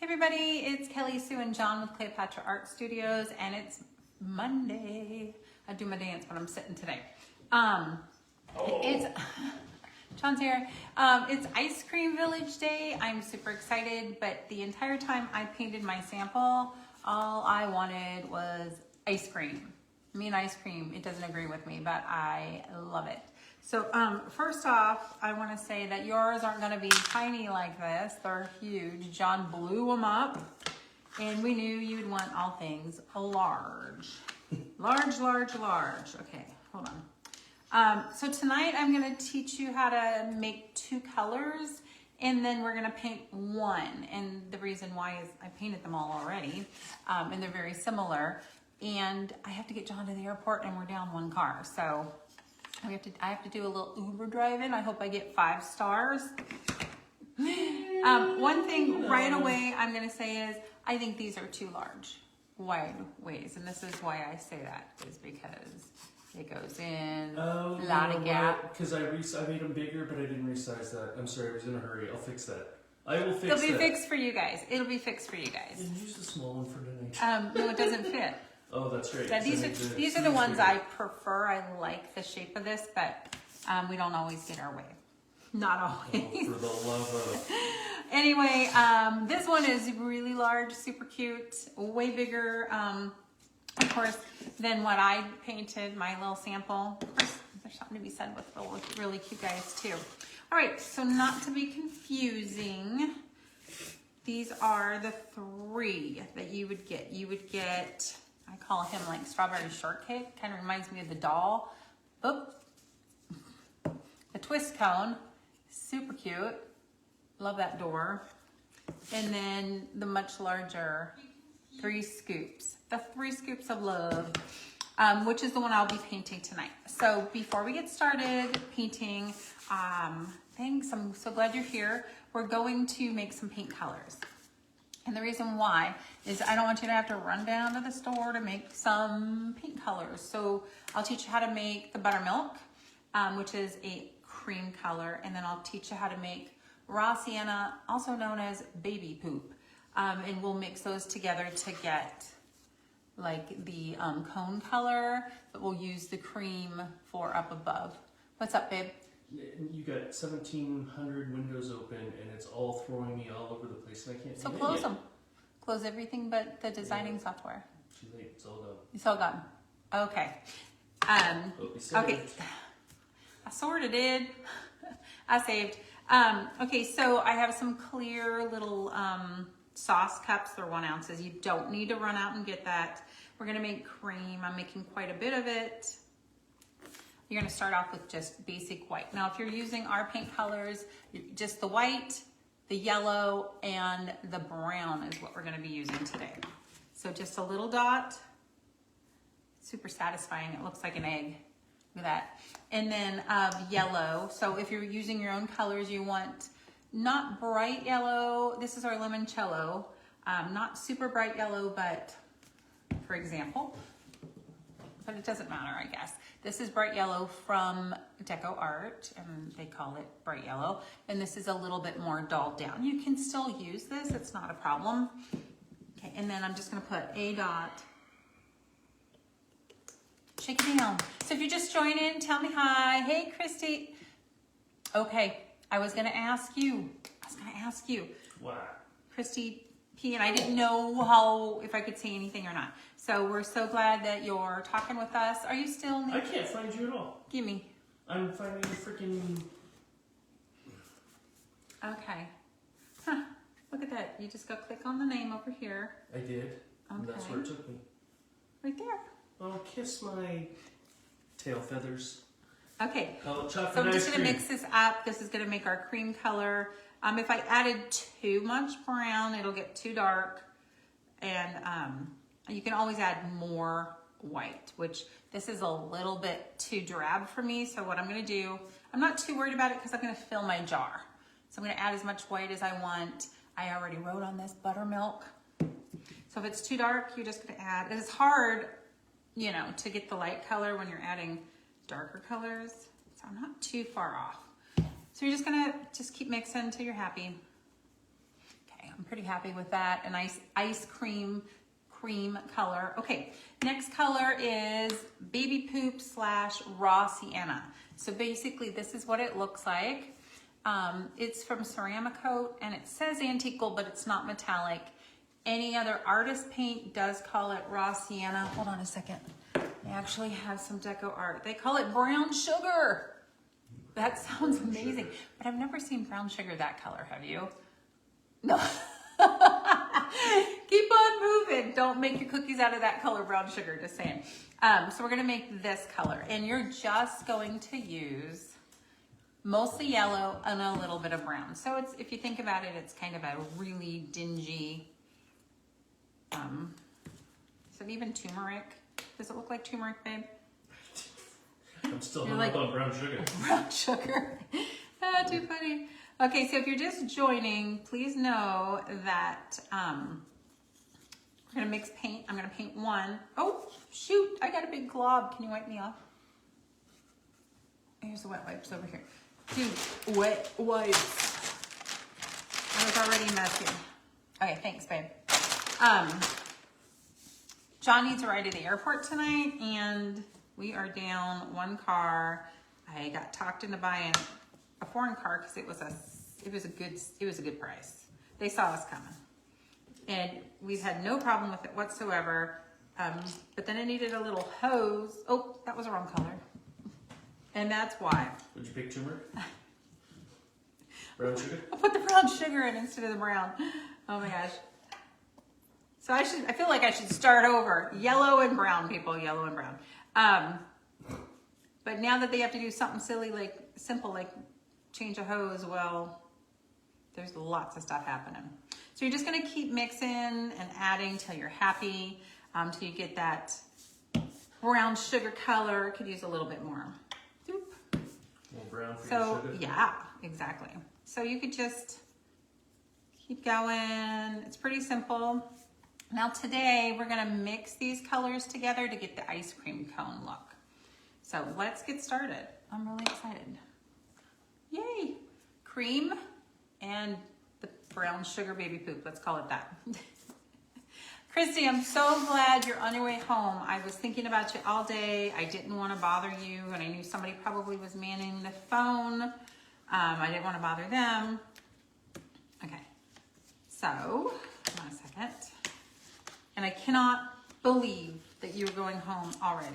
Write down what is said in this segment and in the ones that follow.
Everybody, it's Kelly, Sue, and John with Cleopatra Art Studios, and it's Monday. I do my dance, but I'm sitting today. It's John's here. It's Ice Cream Village Day. I'm super excited, but the entire time I painted my sample, all I wanted was ice cream. Me and ice cream, it doesn't agree with me, but I love it. So first off, I want to say that yours aren't going to be tiny like this. They're huge. John blew them up, and we knew you'd want all things large. Large, large, large. Okay, hold on. So tonight I'm going to teach you how to make two colors, and then we're going to paint one. And the reason why is I painted them all already, and they're very similar. And I have to get John to the airport, and we're down one car. So I have to do a little Uber driving. I hope I get 5 stars. One thing right away I'm going to say is I think these are too large, wide ways. And this is why I say that, is because it goes in a lot of gap. Because I made them bigger, but I didn't resize that. I'm sorry, I was in a hurry. I'll fix that. I will fix that. It'll be fixed for you guys. It'll be fixed for you guys. Did you use the small one for tonight? No, it doesn't fit. Oh, that's right. So these are the ones I prefer. I like the shape of this, but we don't always get our way. Not always. Oh, for the love of... Anyway, this one is really large, super cute, way bigger, of course, than what I painted, my little sample. Of course, there's something to be said with really cute guys too. All right, so not to be confusing, these are the 3 that you would get. You would get... I call him like strawberry shortcake. Kind of reminds me of the doll. Oop. The twist cone. Super cute. Love that door. And then the much larger 3 scoops. The 3 scoops of love, which is the one I'll be painting tonight. So before we get started painting, thanks. I'm so glad you're here. We're going to make some paint colors. And the reason why is I don't want you to have to run down to the store to make some paint colors. So I'll teach you how to make the buttermilk, which is a cream color. And then I'll teach you how to make raw sienna, also known as baby poop. And we'll mix those together to get like the cone color, but we'll use the cream for up above. What's up, babe? You got 1,700 windows open, and it's all throwing me all over the place, and I can't. So close them. Close everything but the designing software. Too late. It's all done. It's all gone. Okay. Okay. I sort of did. I saved. Okay, so I have some clear little sauce cups. They're 1 ounces. You don't need to run out and get that. We're gonna make cream. I'm making quite a bit of it. You're going to start off with just basic white. Now, if you're using our paint colors, just the white, the yellow, and the brown is what we're going to be using today. So just a little dot. Super satisfying. It looks like an egg. Look at that. And then yellow. So if you're using your own colors, you want not bright yellow. This is our limoncello. Not super bright yellow, but for example, but it doesn't matter, I guess. This is bright yellow from Deco Art, and they call it bright yellow. And this is a little bit more dulled down. You can still use this, it's not a problem. Okay, and then I'm just gonna put a dot. Shake it down. So if you just join in, tell me hi. Hey, Christy. Okay, I was gonna ask you. What? Christy P, and I didn't know if I could say anything or not. So we're so glad that you're talking with us. Are you still? I can't find you at all. Give me. I'm finding you freaking. Okay. Huh. Look at that. You just go click on the name over here. I did. And that's where it took me. Right there. Oh, kiss my tail feathers. Okay. Oh, so I'm just going to mix this up. This is going to make our cream color. If I added too much brown, it'll get too dark. And you can always add more white, which this is a little bit too drab for me. So what I'm going to do, I'm not too worried about it because I'm going to fill my jar. So I'm going to add as much white as I want. I already wrote on this buttermilk. So if it's too dark, you're just going to add. It's hard, you know, to get the light color when you're adding darker colors. So I'm not too far off. So you're just going to keep mixing until you're happy. Okay, I'm pretty happy with that. A nice ice cream color. Okay, next color is baby poop / raw sienna. So basically this is what it looks like. It's from Ceramicoat and it says antique gold, but it's not metallic. Any other artist paint does call it raw sienna. Hold on a second. They actually have some deco art. They call it brown sugar. That sounds amazing, but I've never seen brown sugar that color, have you? No. Keep on moving. Don't make your cookies out of that color, brown sugar, just saying. So we're gonna make this color, and you're just going to use mostly yellow and a little bit of brown. So it's, if you think about it, it's kind of a really dingy, is it even turmeric? Does it look like turmeric, babe? I'm still You're hung up on brown sugar. Brown sugar. Ah, too funny. Okay, so if you're just joining, please know that we're gonna mix paint. I'm gonna paint one. Oh, shoot, I got a big glob. Can you wipe me off? Here's the wet wipes over here. Dude, wet wipes. I was already messy. Okay, thanks, babe. John needs a ride to the airport tonight, and we are down one car. I got talked into buying a foreign car because it was a good price. They saw us coming, and we've had no problem with it whatsoever. But then it needed a little hose. Oh, that was the wrong color, and that's why. Would you pick turmeric? Brown sugar? I put the brown sugar in instead of the brown. Oh my gosh. So I feel like I should start over. Yellow and brown, people, yellow and brown. But now that they have to do something silly, like simple, like change a hose, well, there's lots of stuff happening. So you're just gonna keep mixing and adding till you're happy, till you get that brown sugar color. Could use a little bit more. Doop. A little brown for your sugar? Yeah, exactly. So you could just keep going. It's pretty simple. Now today we're gonna mix these colors together to get the ice cream cone look. So let's get started. I'm really excited. Yay! Cream and the brown sugar baby poop, let's call it that. Christy, I'm so glad you're on your way home. I was thinking about you all day. I didn't want to bother you, and I knew somebody probably was manning the phone. I didn't want to bother them. Okay, so, hold on a second. And I cannot believe that you're going home already.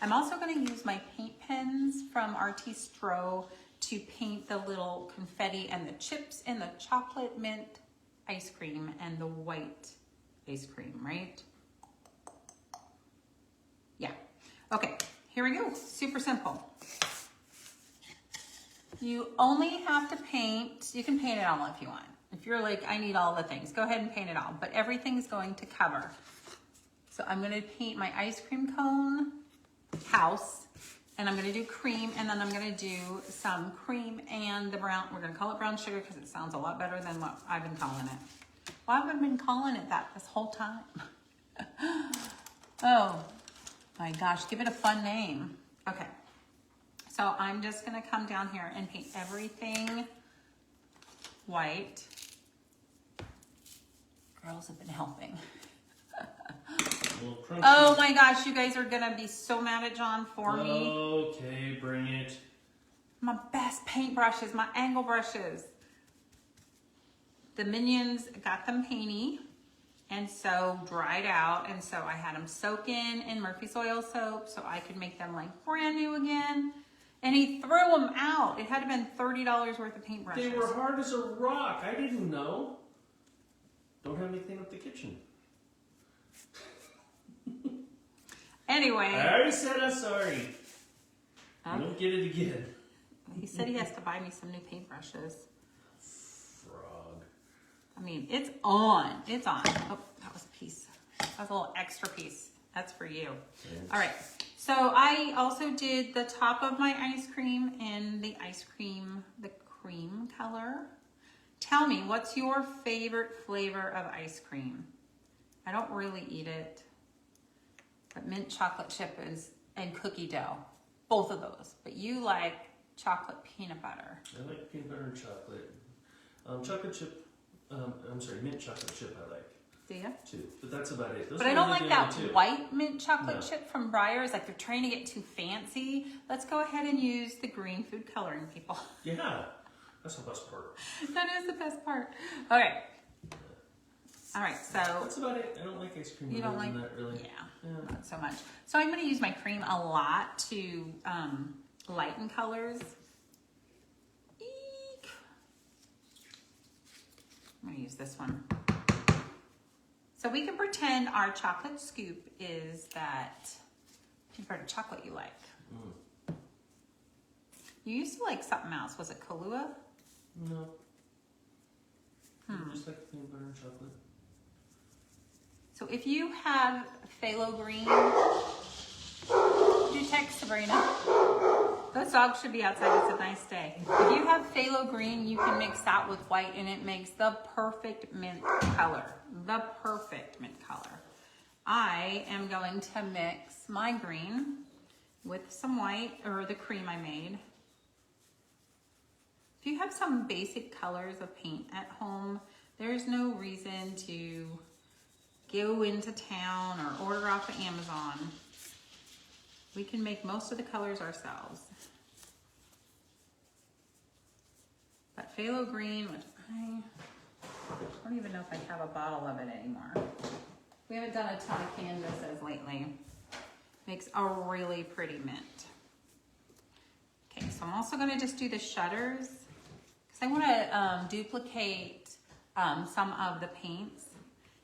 I'm also going to use my paint pens from Artistro to paint the little confetti and the chips in the chocolate mint ice cream and the white ice cream, right? Yeah. Okay, here we go. Super simple. You only have to paint, you can paint it all if you want. If you're like, I need all the things, go ahead and paint it all, but everything's going to cover. So I'm gonna paint my ice cream cone house, and I'm gonna do cream, and then I'm gonna do some cream and the brown, we're gonna call it brown sugar because it sounds a lot better than what I've been calling it. Why have I been calling it that this whole time? Oh my gosh, give it a fun name. Okay, so I'm just gonna come down here and paint everything white. Girls have been helping. Oh my gosh, you guys are gonna be so mad at John for me. Okay, bring it. My best paint brushes, my angle brushes. The Minions got them painty and so dried out, and so I had them soak in Murphy's oil soap so I could make them like brand new again. And he threw them out. It had to have been $30 worth of paintbrushes. They were hard as a rock. I didn't know. Don't have me clean up the kitchen. Anyway. I already said I'm sorry. Huh? You don't get it again. He said he has to buy me some new paintbrushes. Frog. I mean, it's on. It's on. Oh, that was a piece. That was a little extra piece. That's for you. Thanks. All right. So I also did the top of my ice cream in the cream color. Tell me, what's your favorite flavor of ice cream? I don't really eat it, but mint chocolate chip and cookie dough, both of those. But you like chocolate peanut butter. I like peanut butter and chocolate. Chocolate chip I'm sorry, mint chocolate chip I like Do you? too. But that's about it. Those But are I don't really like the that only two. white mint chocolate No. chip from Breyers. Like they're trying to get too fancy. Let's go ahead and use the green food coloring, people. Yeah, that's the best part. That is the best part. Okay. All right, so That's about it. I don't like ice cream you don't more like than that, really. Yeah, not so much. So I'm going to use my cream a lot to lighten colors. Eek. I'm going to use this one. So we can pretend our chocolate scoop is that part of chocolate you like. Mm. You used to like something else. Was it Kahlua? No. Just like peanut butter and chocolate. So if you have phthalo green, do text Sabrina. Those dogs should be outside. It's a nice day. If you have phthalo green, you can mix that with white and it makes the perfect mint color. The perfect mint color. I am going to mix my green with some white, or the cream I made. If you have some basic colors of paint at home, there's no reason to go into town or order off of Amazon. We can make most of the colors ourselves. But phthalo green, which I don't even know if I have a bottle of it anymore. We haven't done a ton of canvases lately. Makes a really pretty mint. Okay, so I'm also gonna just do the shutters because I wanna duplicate some of the paints.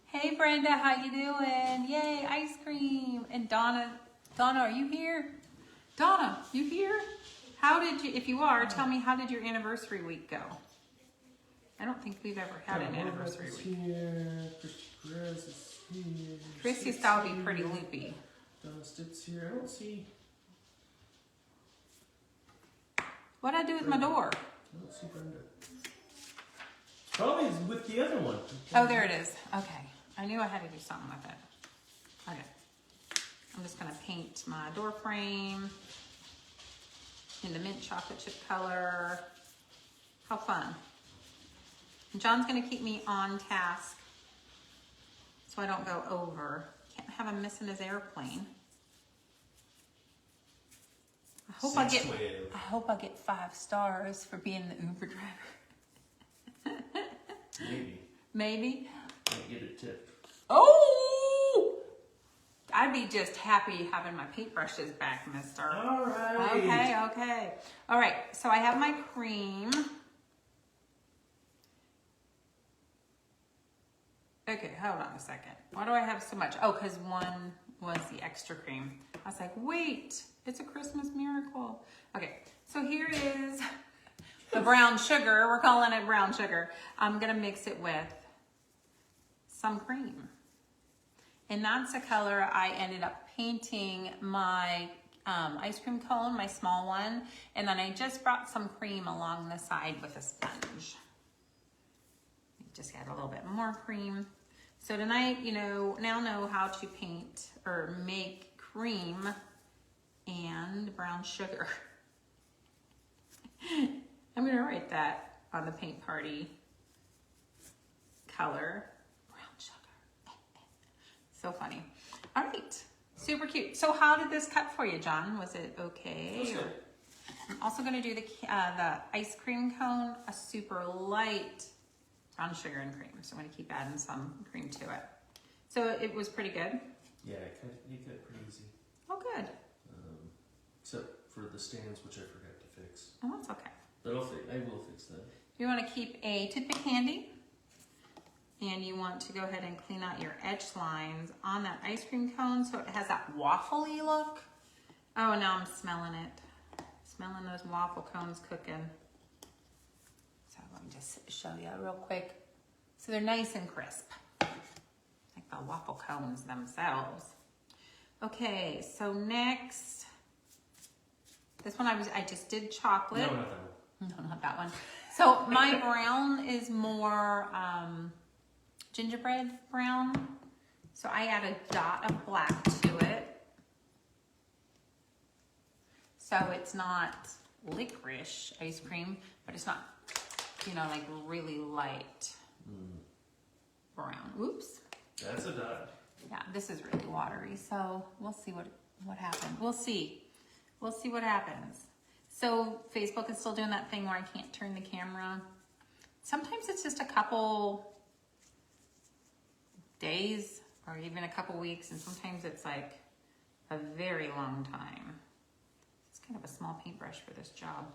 Hey Brenda, how you doing? Yay, ice cream. And Donna, are you here? Donna, you here? How did you, if you are, tell me, how did your anniversary week go? I don't think we've ever had an anniversary week. Here. Christy Perez is here. Christy's got to be pretty loopy. Donna Stitt's here. I don't see. What'd I do with my door? I don't see Brenda. Probably with the other one. Oh, there it is. Okay. I knew I had to do something with it. Okay. I'm just going to paint my door frame in the mint chocolate chip color. How fun. And John's going to keep me on task so I don't go over. Can't have him missing his airplane. I hope I get 5 stars for being the Uber driver. Maybe. Maybe. Might get a tip. Oh! I'd be just happy having my paintbrushes back, mister. All right. Okay. All right, so I have my cream. Okay, hold on a second. Why do I have so much? Oh, because one was the extra cream. I was like, wait, it's a Christmas miracle. Okay, so here is the brown sugar. We're calling it brown sugar. I'm gonna mix it with some cream. And that's the color I ended up painting my ice cream cone, my small one. And then I just brought some cream along the side with a sponge. Just add a little bit more cream. So tonight, now know how to paint or make cream and brown sugar. I'm gonna write that on the paint party color. Brown sugar. So funny. All right, super cute. So how did this cut for you, John? Was it okay? Or... I'm also gonna do the ice cream cone, a super light brown sugar and cream. So I'm gonna keep adding some cream to it. So it was pretty good? Yeah, you cut pretty easy. Oh, good. Except for the stands, which I forgot to fix. Oh, that's okay. But I will fix that. You wanna keep a toothpick handy, and you want to go ahead and clean out your edge lines on that ice cream cone so it has that waffly look. Oh, now I'm smelling it. Smelling those waffle cones cooking. So let me just show you real quick. So they're nice and crisp, like the waffle cones themselves. Okay, so next, this one I just did chocolate. No, not that one. No, not that one. So my brown is more gingerbread brown. So I add a dot of black to it. So it's not licorice ice cream, but it's not, like really light Brown. Oops. That's a dot. Yeah, this is really watery, so we'll see what happens. We'll see what happens. So Facebook is still doing that thing where I can't turn the camera. Sometimes it's just a couple days or even a couple weeks, and sometimes it's like a very long time. It's kind of a small paintbrush for this job.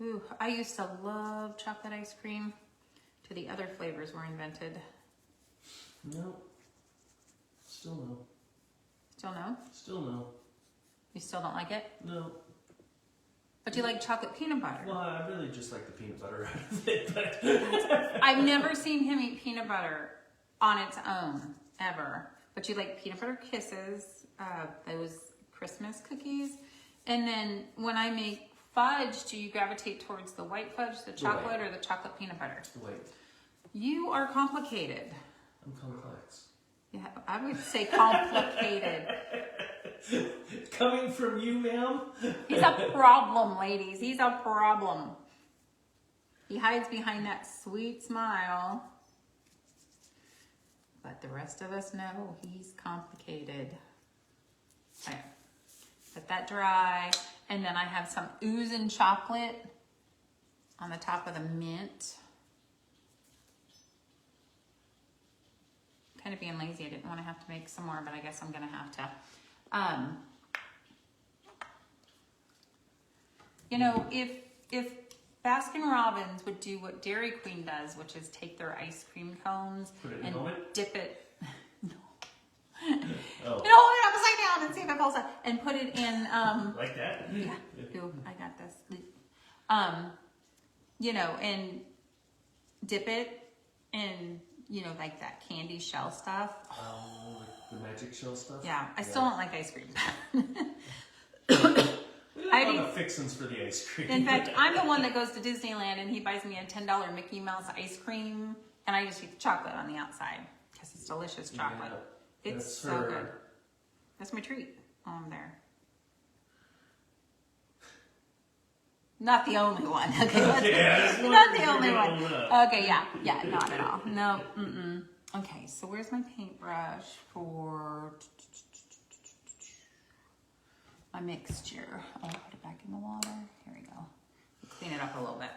Ooh, I used to love chocolate ice cream till the other flavors were invented. No. Still no. Still no? Still no. You still don't like it? No. But you like chocolate peanut butter. Well, I really just like the peanut butter out of it, but I've never seen him eat peanut butter on its own, ever. But you like peanut butter kisses, those Christmas cookies. And then when I make fudge, do you gravitate towards the white fudge, the chocolate, or the chocolate peanut butter? wait, You are complicated. I'm complex. Yeah, I would say complicated. Coming from you, ma'am? He's a problem, ladies. He's a problem. He hides behind that sweet smile. But the rest of us know he's complicated. Okay. Let that dry. And then I have some oozing chocolate on the top of the mint. Kind of being lazy. I didn't want to have to make some more, but I guess I'm going to have to. You know, if Baskin Robbins would do what Dairy Queen does, which is take their ice cream cones and dip it, no, Oh. you know, hold it upside down and see if it falls out, and put it in, Like that? yeah, ooh, I got this. You know, and dip it in, you know, like that candy shell stuff. Oh, the magic shell stuff? Yeah, I still don't like ice cream. I don't have fixins for the ice cream. In fact, I'm the one that goes to Disneyland and he buys me a $10 Mickey Mouse ice cream, and I just eat the chocolate on the outside because it's delicious chocolate. Yeah, It's that's so her. good. That's my treat while I'm there. Not the only one. Okay, not the only one. Okay, yeah, not at all. No, Okay, so where's my paintbrush for my mixture? Oh, put it back in the water. Here we go. Clean it up a little bit.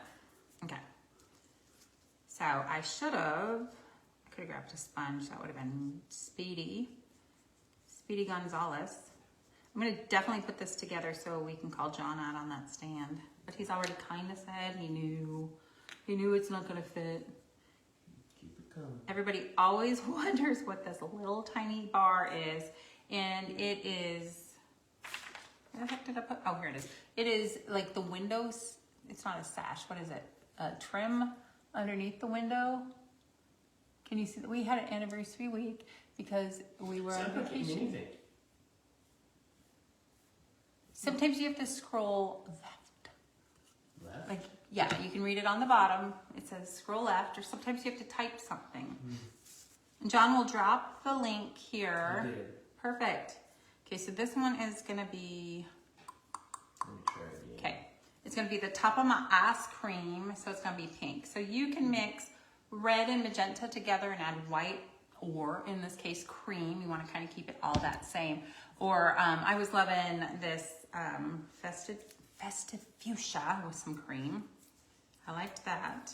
Okay. So I could have grabbed a sponge. That would have been Speedy Gonzalez. I'm going to definitely put this together so we can call John out on that stand. But he's already kind of said he knew it's not going to fit. Keep it coming. Everybody always wonders what this little tiny bar is. And it is, where the heck did I put? Oh, here it is. It is like the windows. It's not a sash. What is it? A trim underneath the window. Can you see that we had an anniversary week because we were on vacation? Anything. Sometimes you have to scroll left. Left? Like, yeah, you can read it on the bottom. It says scroll left, or sometimes you have to type something. And John will drop the link here. I did. Perfect. Okay, so this one is gonna be, Let me try it again. okay, it's gonna be the top of my ice cream, so it's gonna be pink. So you can mix red and magenta together and add white, or in this case, cream. You wanna kind of keep it all that same. Or I was loving this festive fuchsia with some cream. I liked that.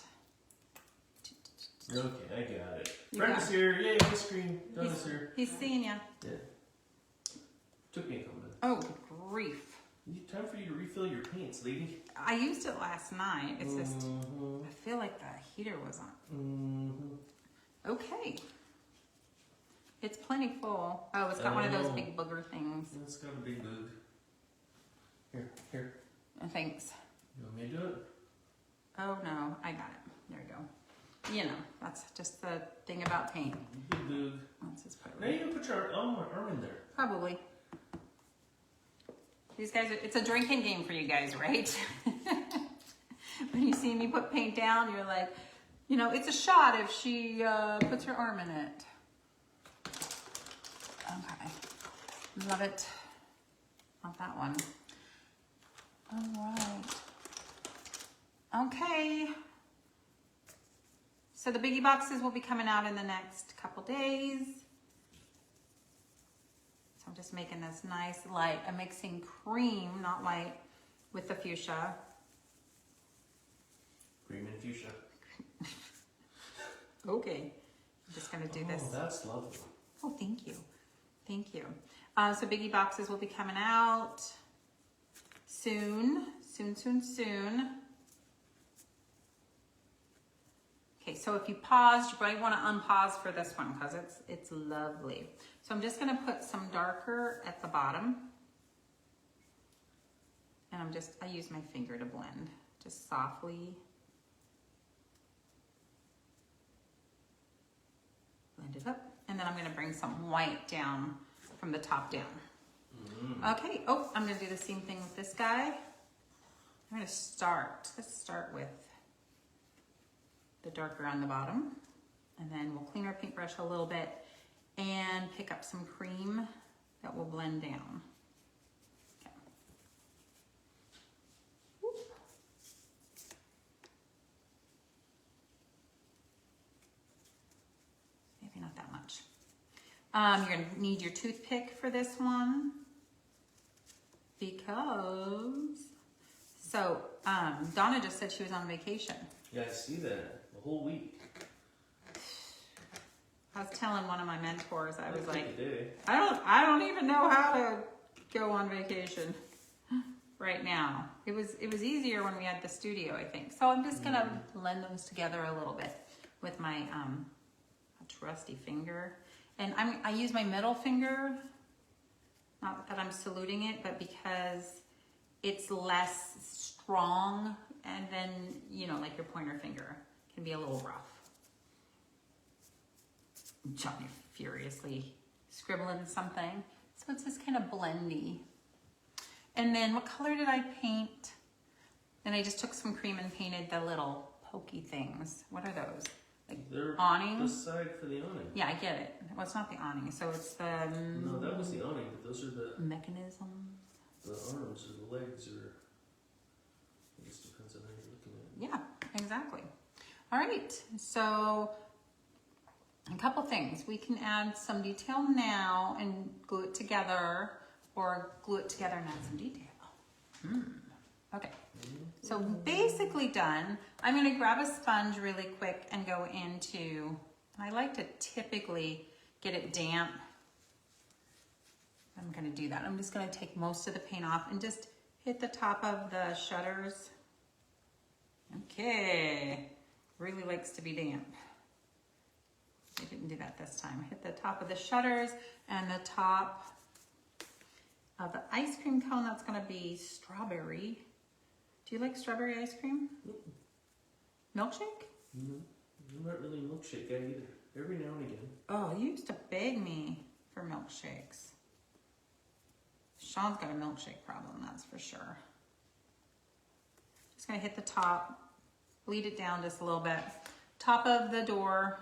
Okay, I got it. You Brenda's got here. Yay, ice cream. Donna's here. He's seeing ya. Yeah. Took me a couple minutes. Oh, grief. Time for you to refill your paints, lady. I used it last night. It's just, Mm-hmm. I feel like the heater was on. Mm-hmm. Okay. It's plenty full. Oh, it's got one of those big booger things. It's got a big boob. Here. Thanks. You want me to do it? Oh no, I got it. There we go. You know, that's just the thing about paint. Big boob. Let's just put it Now you can put your arm in there. Probably. These guys, it's a drinking game for you guys, right? When you see me put paint down, you're like, you know, it's a shot if she puts her arm in it. Okay. Love it. Not that one. All right. Okay. So the biggie boxes will be coming out in the next couple days. So I'm just making this nice light. I'm mixing cream, not white, with the fuchsia. Cream and fuchsia. Okay. I'm just gonna do this. Oh, that's lovely. Oh, thank you. Thank you. So biggie boxes will be coming out soon. Soon. Okay, so if you paused, you probably want to unpause for this one because it's lovely. So I'm just going to put some darker at the bottom. And I use my finger to blend, just softly. Blend it up. And then I'm going to bring some white down from the top down. Okay, I'm going to do the same thing with this guy. I'm going to let's start with the darker on the bottom, and then we'll clean our paintbrush a little bit and pick up some cream that will blend down. Okay. Whoop. Maybe not that much. You're gonna need your toothpick for this one because, Donna just said she was on vacation. Yeah, I see that. The whole week. I was telling one of my mentors, I was like, day. I don't even know how to go on vacation right now. It was easier when we had the studio, I think. So I'm just gonna blend those together a little bit with my trusty finger. And I use my middle finger, not that I'm saluting it, but because it's less strong, and then, like your pointer finger can be a little rough. Johnny furiously scribbling something. So it's just kind of blendy. And then what color did I paint? Then I just took some cream and painted the little pokey things. What are those? Like They're awning? the side for the awning. Yeah, I get it. Well, it's not the awning. So it's the... No, that was the awning, but those are the mechanism. arms or the legs, or it just depends on how you're looking at it. Yeah, exactly. All right, so a couple things. We can add some detail now and glue it together, or glue it together and add some detail. Okay, so basically done. I'm gonna grab a sponge really quick and go into, I like to typically get it damp. I'm gonna do that. I'm just gonna take most of the paint off and just hit the top of the shutters. Okay, really likes to be damp. I didn't do that this time. Hit the top of the shutters and the top of the ice cream cone. That's gonna be strawberry. Do you like strawberry ice cream? Milkshake? No, I'm not really a milkshake guy either. Every now and again. Oh, you used to beg me for milkshakes. Sean's got a milkshake problem, that's for sure. Just gonna hit the top, bleed it down just a little bit. Top of the door.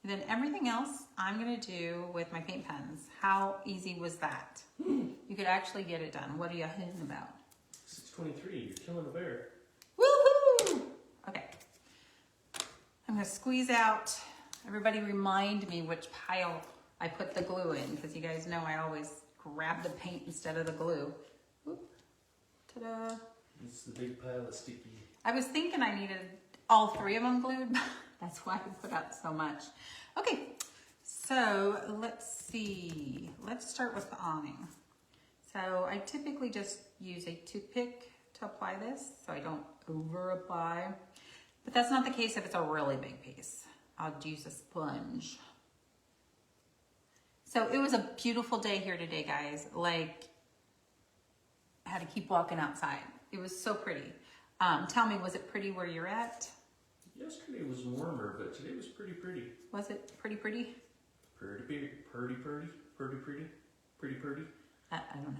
And then everything else I'm gonna do with my paint pens. How easy was that? You could actually get it done. What are you hidden about? 623, you're killing a bear. Woohoo! Okay. I'm gonna squeeze out. Everybody remind me which pile I put the glue in, because you guys know I always grab the paint instead of the glue. Oop. Ta-da. It's the big pile of sticky. I was thinking I needed all three of them glued. That's why I put out so much. Okay, so let's see. Let's start with the awning. So I typically just use a toothpick to apply this, so I don't over apply. But that's not the case if it's a really big piece. I'll use a sponge. So it was a beautiful day here today, guys. Like, I had to keep walking outside. It was so pretty. Tell me, was it pretty where you're at? Yesterday was warmer, but today was pretty pretty. Was it pretty pretty? Pretty pretty, pretty pretty, pretty pretty, pretty pretty. I don't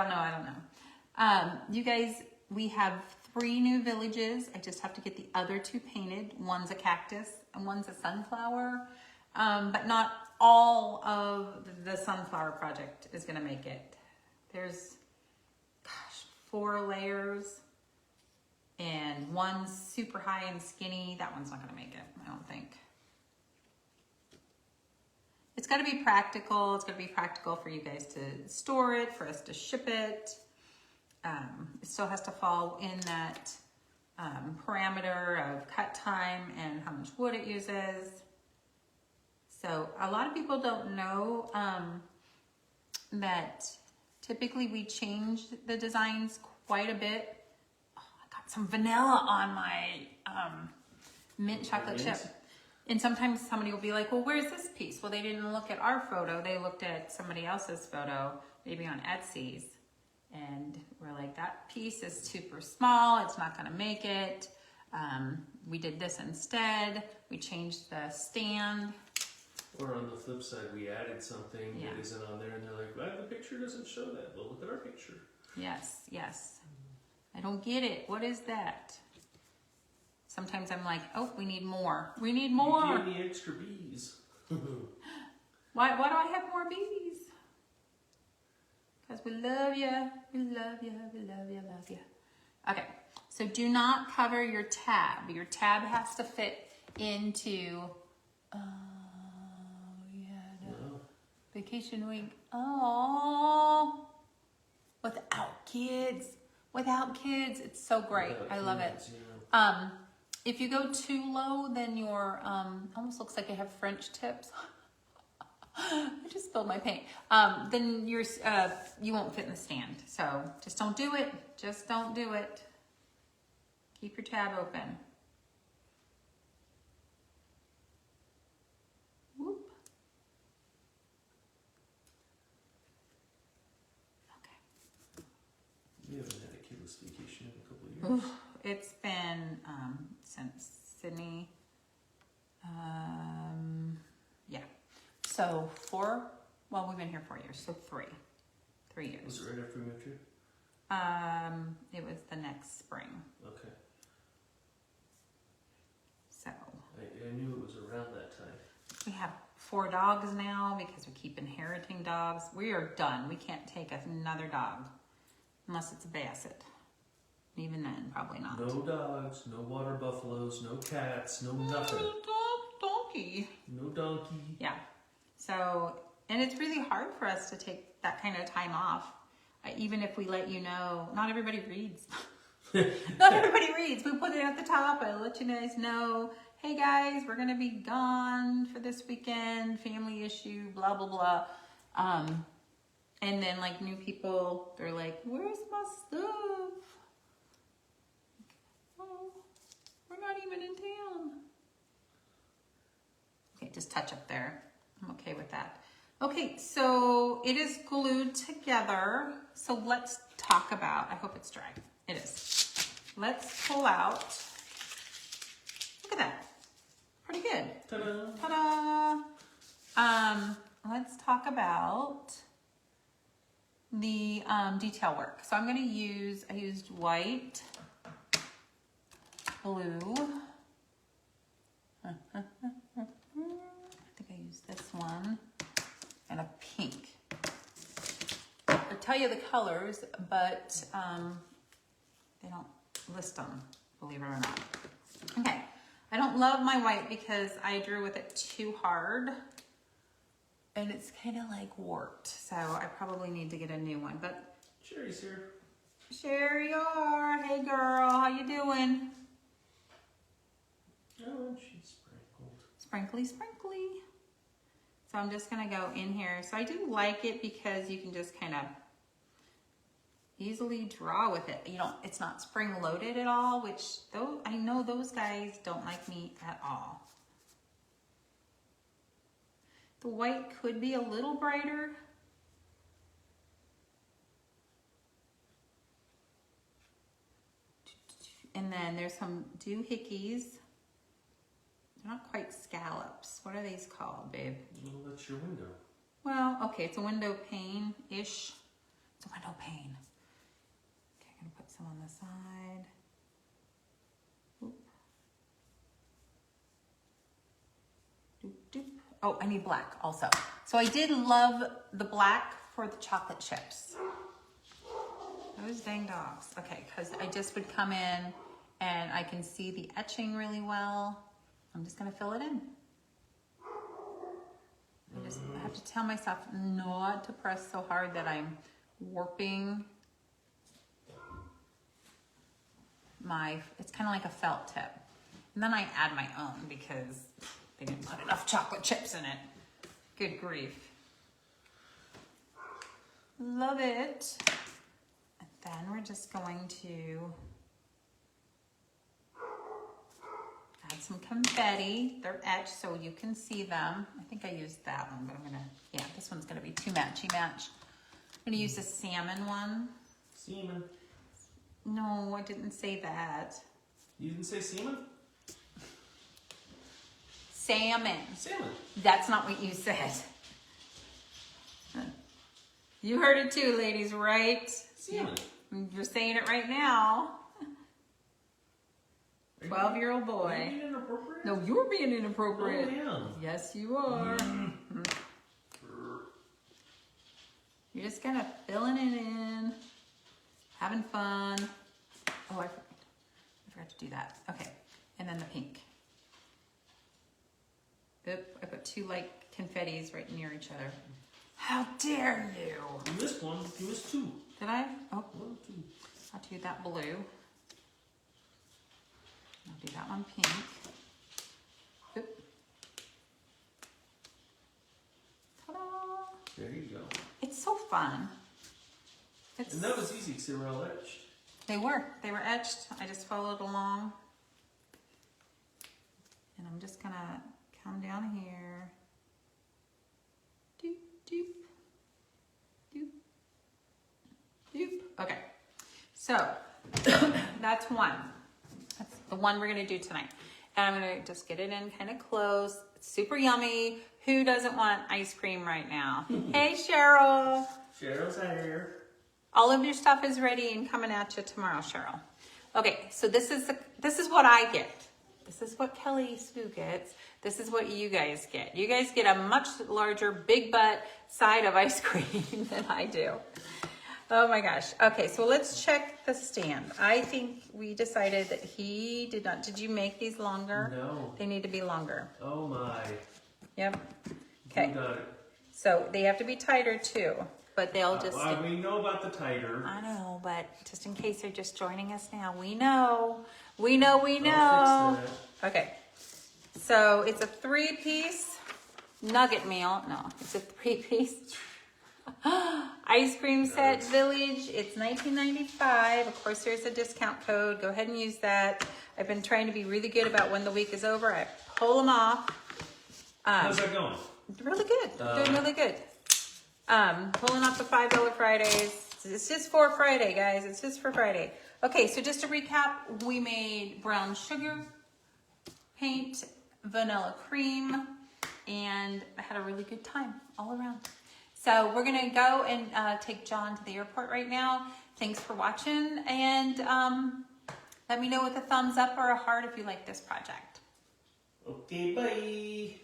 know. I don't know. You guys, we have 3 new villages. I just have to get the other 2 painted. One's a cactus and one's a sunflower. But not all of the sunflower project is gonna make it. There's, 4 layers. and one's super high and skinny. That one's not gonna make it, I don't think. It's gotta be practical. It's gotta be practical for you guys to store it, for us to ship it. It still has to fall in that parameter of cut time and how much wood it uses. So a lot of people don't know that typically we change the designs quite a bit. Oh, I got some vanilla on my mint chocolate chip. And sometimes somebody will be like, well, where's this piece? Well, they didn't look at our photo. They looked at somebody else's photo, maybe on Etsy's. And we're like, that piece is super small. It's not gonna make it. We did this instead. We changed the stand. Or on the flip side, we added something Yeah. that isn't on there, and they're like, well, the picture doesn't show that. Well, look at our picture. Yes, yes. I don't get it. What is that? Sometimes I'm like, oh, we need more. We need more. You gave me extra bees. Why do I have more bees? Because we love you. We love you. We love you. Love you. Okay. So do not cover your tab. Your tab has to fit into, No. vacation week. Oh, without kids. Without kids, it's so great. Without I love it. kids, yeah. If you go too low, then your almost looks like I have French tips. I just spilled my paint. Then you won't fit in the stand. So just don't do it. Just don't do it. Keep your tab open. Whoop. Okay. We haven't had a kidless vacation in a couple of years. It's been since Sydney. Yeah. So we've been here 4 years, so 3 years. Was it right after we moved here? It was the next spring. Okay. So I knew it was around that time. we have 4 dogs now because we keep inheriting dogs. We are done. We can't take another dog unless it's a basset. Even then, probably not. No dogs, no water buffaloes, no cats, no nothing. Donkey. No donkey. Yeah. So, and it's really hard for us to take that kind of time off. Even if we let you know, not everybody reads. Not everybody reads. We put it at the top. I let you guys know, hey guys, we're going to be gone for this weekend, family issue, blah, blah, blah. And then like new people, they're like, where's my stuff? Oh, we're not even in town. Okay, just touch up there. I'm okay with that. Okay, so it is glued together. So let's talk about, I hope it's dry. It is. Let's pull out, look at that. Pretty good. Ta-da! Ta-da! Let's talk about the detail work. So I'm gonna I used white, blue. I think I used this one, and a pink. I'll tell you the colors, but they don't list them, believe it or not. Okay, I don't love my white because I drew with it too hard. And it's kind of like warped, so I probably need to get a new one. But Sherry's here. Sherry, you are. Hey girl, how you doing? Oh, and she's sprinkled. Sprinkly, sprinkly. So I'm just gonna go in here. So I do like it because you can just kind of easily draw with it. You don't, it's not spring loaded at all, which though I know those guys don't like me at all. The white could be a little brighter. And then there's some doohickeys. They're not quite scallops. What are these called, babe? Well, that's your window. Well, okay, it's a window pane-ish. It's a window pane. Okay, I'm gonna put some on the side. Oop. Doop, doop. Oh, I need black also. So I did love the black for the chocolate chips. Those dang dogs. Okay, because I just would come in and I can see the etching really well. I'm just gonna fill it in. I have to tell myself not to press so hard that I'm warping it's kind of like a felt tip. And then I add my own because they didn't put enough chocolate chips in it. Good grief. Love it. And then we're just going to add some confetti. They're etched so you can see them. I think I used that one, but this one's gonna be too matchy match. I'm gonna use the salmon one. Semen. No, I didn't say that. You didn't say semen? Salmon. Salmon. That's not what you said. You heard it too, ladies, right? Salmon. You're saying it right now. 12-year-old boy. Are you being inappropriate? No, you're being inappropriate. I am. Yes, you are. You're just kind of filling it in, having fun. Oh, I forgot to do that. Okay, and then the pink. Oop, I put two like confettis right near each other. How dare you? You missed one. You missed two. Did I? Oh, 1, 2. I'll do that blue. I'll do that one pink. Oop. Ta-da! There you go. It's so fun. And that was easy because they were all etched. They were etched. I just followed along. And I'm just gonna come down here. Doop, doop, doop, doop. Okay, so that's one. That's the one we're gonna do tonight. And I'm gonna just get it in kind of close. It's super yummy. Who doesn't want ice cream right now? Hey, Cheryl. Cheryl's here. All of your stuff is ready and coming at you tomorrow, Cheryl. Okay, so this is what I get. This is what Kelly Sue gets. This is what you guys get. You guys get a much larger, big butt side of ice cream than I do. Oh my gosh. Okay, so let's check the stand. I think we decided that he did not. Did you make these longer? No. They need to be longer. Oh my. Yep. Okay. You got it. So they have to be tighter too, but they'll just. We know about the tighter. I know, but just in case they're just joining us now, we know. We know. I'll fix that. Okay. So it's a 3-piece nugget meal. No, it's a 3-piece ice cream set Village. It's $19.95. Of course, there's a discount code. Go ahead and use that. I've been trying to be really good about when the week is over. I pull them off. How's that going? Really good. Doing really good. Pulling off the $5 Fridays. It's just for Friday, guys. It's just for Friday. Okay, so just to recap, we made brown sugar, paint, vanilla cream, and I had a really good time all around. So we're gonna go and take John to the airport right now. Thanks for watching, and let me know with a thumbs up or a heart if you like this project. Okay, bye.